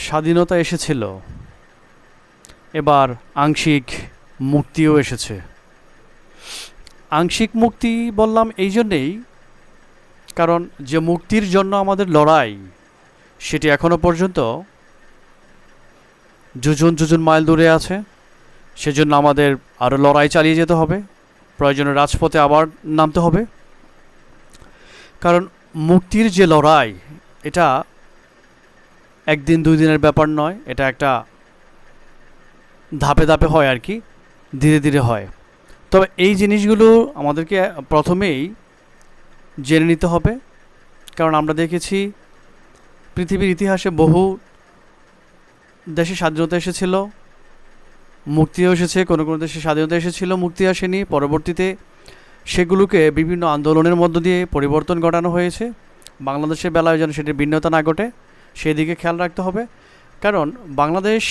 স্বাধীনতা এসেছিল, এবার আংশিক মুক্তিও এসেছে। আংশিক মুক্তি বললাম এই জন্যেই, কারণ যে মুক্তির জন্য আমাদের লড়াই সেটি এখনো পর্যন্ত যোজন যোজন মাইল দূরে আছে। সেজন্য আমাদের আরও লড়াই চালিয়ে যেতে হবে, প্রয়োজনে রাজপথে আবার নামতে হবে। কারণ মুক্তির যে লড়াই, এটা একদিন দুই দিনের ব্যাপার নয়, এটা একটা ধাপে ধাপে হয় আর কি, ধীরে ধীরে হয়। তবে এই জিনিসগুলো আমাদেরকে প্রথমেই জেনে নিতে হবে। কারণ আমরা দেখেছি পৃথিবীর ইতিহাসে বহু দেশে স্বাধীনতা এসেছিল, মুক্তিও এসেছে, কোনো কোনো দেশে স্বাধীনতা এসেছিল, মুক্তি আসেনি। পরবর্তীতে সেগুলোকে বিভিন্ন আন্দোলনের মধ্য দিয়ে পরিবর্তন ঘটানো হয়েছে। বাংলাদেশের বেলায় যেন সেটির ভিন্নতা না ঘটে, সেদিকে খেয়াল রাখতে হবে। কারণ বাংলাদেশ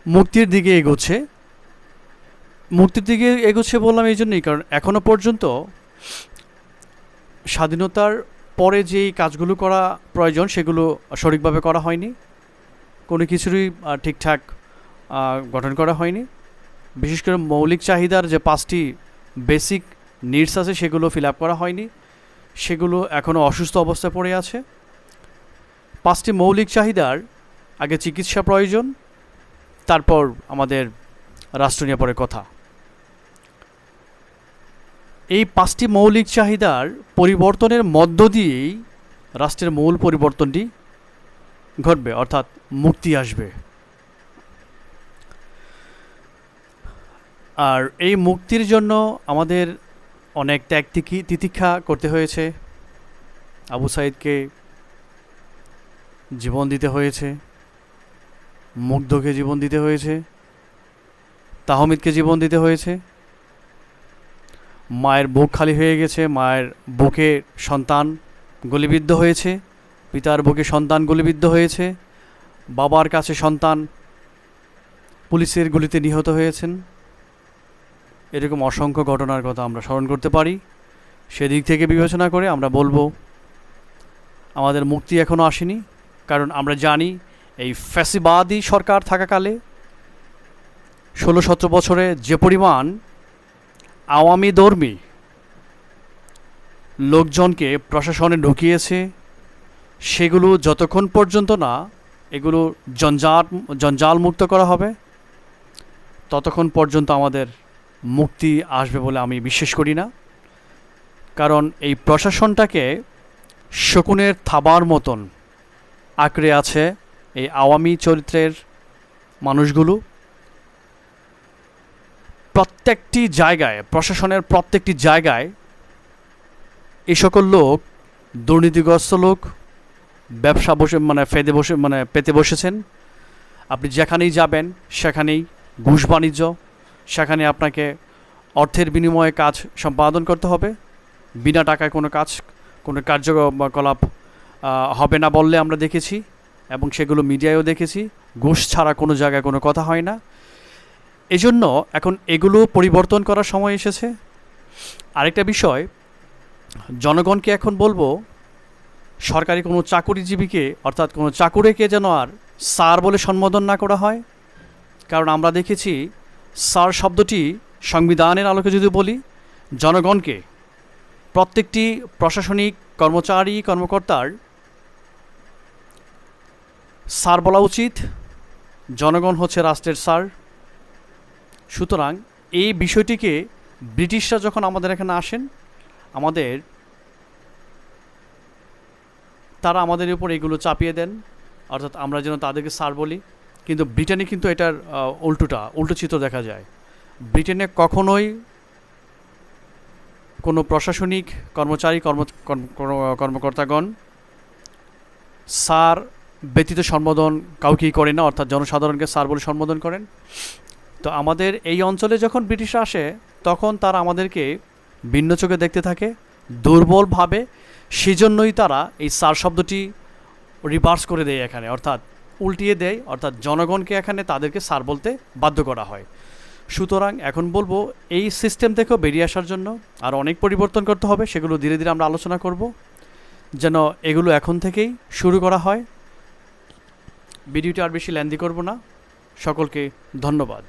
মুক্তির দিকে এগোচ্ছে। মুক্তির দিকে এগোচ্ছে বললাম এই জন্যই, কারণ এখনও পর্যন্ত স্বাধীনতার পরে যেই কাজগুলো করা প্রয়োজন সেগুলো সঠিকভাবে করা হয়নি, কোনো কিছুরই ঠিকঠাক গঠন করা হয়নি। বিশেষ করে মৌলিক চাহিদার যে 5টি বেসিক নিডস আছে সেগুলো ফিল আপ করা হয়নি, সেগুলো এখনও অসুস্থ অবস্থায় পড়ে আছে। 5টি মৌলিক চাহিদার আগে চিকিৎসা প্রয়োজন, তারপর আমাদের রাষ্ট্র নিয়ে পরে কথা। এই 5টি মৌলিক চাহিদার পরিবর্তনের মধ্য দিয়েই রাষ্ট্রের মূল পরিবর্তনটি ঘটবে, অর্থাৎ মুক্তি আসবে। আর এই মুক্তির জন্য আমাদের অনেক ত্যাগ তিতিক্ষা করতে হয়েছে। আবু সাইদকে জীবন দিতে হয়েছে, মুগ্ধকে জীবন দিতে হয়েছে, তাহমিদকে জীবন দিতে হয়েছে। মায়ের বুক খালি হয়ে গেছে, মায়ের বুকে সন্তান গুলিবিদ্ধ হয়েছে, পিতার বুকে সন্তান গুলিবিদ্ধ হয়েছে, বাবার কাছে সন্তান পুলিশের গুলিতে নিহত হয়েছেন। এরকম অসংখ্য ঘটনার কথা আমরা স্মরণ করতে পারি। সেদিক থেকে বিবেচনা করে আমরা বলবো আমাদের মুক্তি এখনও আসেনি। কারণ আমরা জানি এই ফ্যাসিবাদী সরকার থাকাকালে 16-17 বছরে যে পরিমাণ আওয়ামী ধর্মী লোকজনকে প্রশাসনে ঢুকিয়েছে, সেগুলো যতক্ষণ পর্যন্ত না এগুলো জঞ্জাল মুক্ত করা হবে ততক্ষণ পর্যন্ত আমাদের মুক্তি আসবে বলে আমি বিশ্বাস করি না। কারণ এই প্রশাসনটাকে শকুনের থাবার মতন আঁকড়ে আছে এই আওয়ামী চরিত্রের মানুষগুলো। প্রত্যেকটি জায়গায়, প্রশাসনের প্রত্যেকটি জায়গায় এই সকল লোক দুর্নীতিগ্রস্ত লোক, ব্যবসা পেতে বসেছেন। আপনি যেখানেই যাবেন সেখানেই ঘুষ বাণিজ্য, সেখানে আপনাকে অর্থের বিনিময়ে কাজ সম্পাদন করতে হবে। বিনা টাকায় কোনো কার্যকলাপ হবে না বললে আমরা দেখেছি, এবং সেগুলো মিডিয়ায়ও দেখেছি। ঘুষ ছাড়া কোনো জায়গায় কোনো কথা হয় না। এজন্য এখন এগুলো পরিবর্তন করার সময় এসেছে। আরেকটা বিষয়, জনগণকে এখন বলবো সরকারি কোনো চাকুরিজীবীকে, অর্থাৎ কোনো চাকুরেকে যেন আর স্যার বলে সম্বোধন না করা হয়। কারণ আমরা দেখেছি স্যার শব্দটি সংবিধানের আলোকে যদি বলি, জনগণকে, প্রত্যেকটি প্রশাসনিক কর্মকর্তার স্যার বলা উচিত। জনগণ হচ্ছে রাষ্ট্রের স্যার। সুতরাং এই বিষয়টিকে ব্রিটিশরা যখন আমাদের এখানে আসেন, তারা আমাদের উপর এগুলো চাপিয়ে দেন, অর্থাৎ আমরা যেন তাদেরকে স্যার বলি। কিন্তু ব্রিটেনে কিন্তু এটার উল্টো চিত্র দেখা যায়। ব্রিটেনে কখনোই কোনো প্রশাসনিক কর্মকর্তাগণ স্যার ব্যতীত সম্বোধন কাউকেই করে না, অর্থাৎ জনসাধারণকে স্যার বলে সম্বোধন করেন। তো আমাদের এই অঞ্চলে যখন ব্রিটিশরা আসে তখন তারা আমাদেরকে ভিন্ন চোখে দেখতে থাকে, দুর্বলভাবে। সেজন্যই তারা এই স্যার শব্দটি রিভার্স করে দেয় এখানে, অর্থাৎ উল্টিয়ে দেয়, অর্থাৎ জনগণকে এখানে তাদেরকে স্যার বলতে বাধ্য করা হয়। সুতরাং এখন বলবো এই সিস্টেম থেকেও বেরিয়ে আসার জন্য আর অনেক পরিবর্তন করতে হবে। সেগুলো ধীরে ধীরে আমরা আলোচনা করব, যেন এগুলো এখন থেকেই শুরু করা হয়। ভিডিওটি আর বেশি লেন্দি করব না। সকলকে ধন্যবাদ।